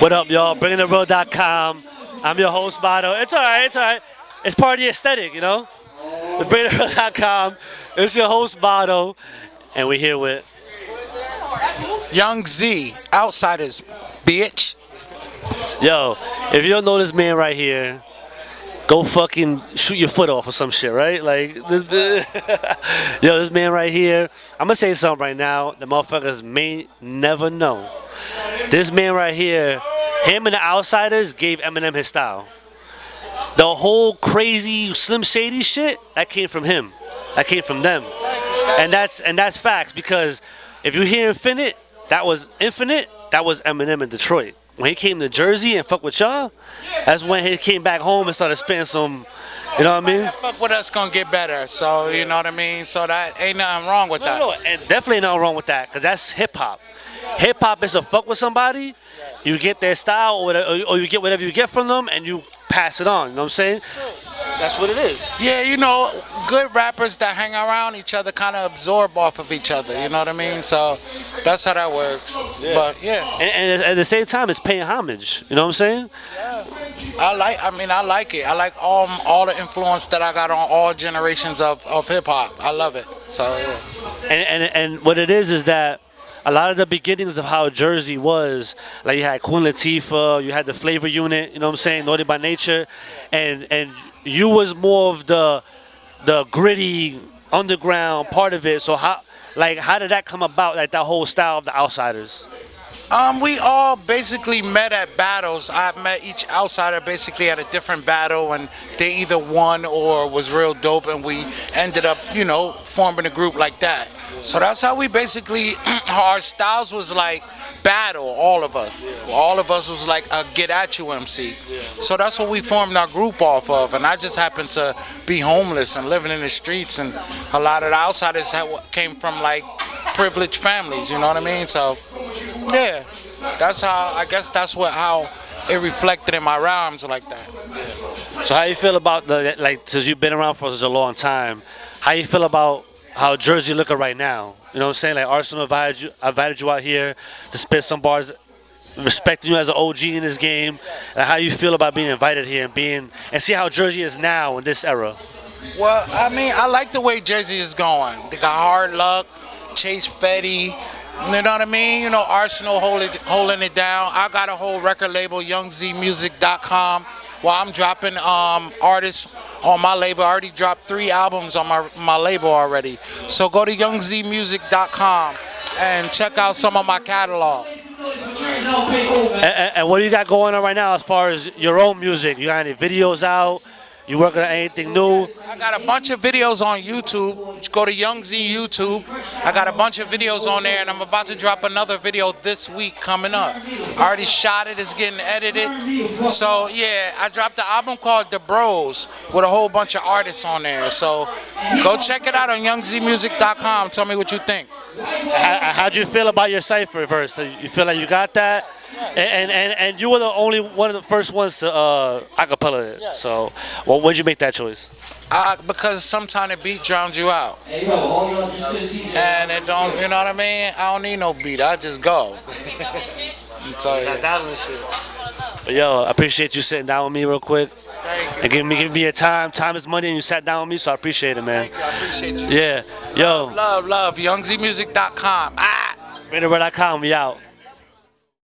What up, y'all? BringingTheRoad.com. I'm your host, Bado. It's all right. It's all right. It's part of the aesthetic, you know. The BringingTheRoad.com. It's your host, Bado, and we're here with Yung Zee, Outsiders, bitch. Yo. If you don't know this man right here, go fucking shoot your foot off or some shit, right? Like, yo, this man right here, I'm gonna say something right now. The motherfuckers may never know. This man right here, him and the Outsiders gave Eminem his style. The whole crazy Slim Shady shit, that came from him. That came from them. And that's facts, because if you hear Infinite, that was Eminem in Detroit. When he came to Jersey and fuck with y'all, that's when he came back home and started spitting some, you know what I mean? Fuck with us gonna get better, so you know what I mean? So that ain't nothing wrong with that. No, and definitely nothing wrong with that, because that's hip-hop. Hip-hop is to fuck with somebody, you get their style, or you get whatever you get from them, and you pass it on, you know what I'm saying? That's what it is. Yeah, you know, good rappers that hang around each other kind of absorb off of each other, you know what I mean? So that's how that works. Yeah. But yeah. And at the same time, it's paying homage, you know what I'm saying? Yeah. I like it. I like all the influence that I got on all generations of hip-hop. I love it. So yeah. And what it is that a lot of the beginnings of how Jersey was, like you had Queen Latifah, you had the Flavor Unit, you know what I'm saying, Naughty by Nature, and you was more of the gritty underground part of it. So how did that come about, like that whole style of the Outsiders? We all basically met at battles. I met each outsider basically at a different battle, and they either won or was real dope, and we ended up, you know, forming a group like that. So that's how we basically, our styles was like battle, all of us. All of us was like a get at you MC. So that's what we formed our group off of, and I just happened to be homeless and living in the streets, and a lot of the outsiders came from like privileged families, you know what I mean? So yeah, that's how, I guess that's how it reflected in my rhymes like that. So how you feel about since you've been around for such a long time, how you feel about how Jersey looking right now? You know what I'm saying? Like Arsonal invited you out here to spit some bars, respecting you as an OG in this game, and how you feel about being invited here and see how Jersey is now in this era. Well, I mean, I like the way Jersey is going. They got Hard Luck, Chase Fetty, you know what I mean? You know, Arsonal holding it down. I got a whole record label, newjersey.com. Well, I'm dropping artists on my label. I already dropped 3 albums on my label already. So go to newjersey.com and check out some of my catalog. And what do you got going on right now as far as your own music? You got any videos out? You working on anything new? I got a bunch of videos on YouTube. Just go to Yung Zee YouTube. I got a bunch of videos on there, and I'm about to drop another video this week coming up. I already shot it. It's getting edited. So yeah, I dropped an album called The Bros with a whole bunch of artists on there. So go check it out on newjersey.com. Tell me what you think. How'd you feel about your cypher verse? You feel like you got that? And you were the only one of the first ones to acapella it. Yes. So, well, why'd you make that choice? Because sometimes the beat drowns you out. And it don't, you know what I mean? I don't need no beat. I just go. So, yeah. But yo, I appreciate you sitting down with me real quick. And give me your time. Time is money, and you sat down with me, so I appreciate it, man. Thank you. I appreciate you. Yeah. Yo. Love. YungZeemusic.com. BringingTheRoad.com, we out.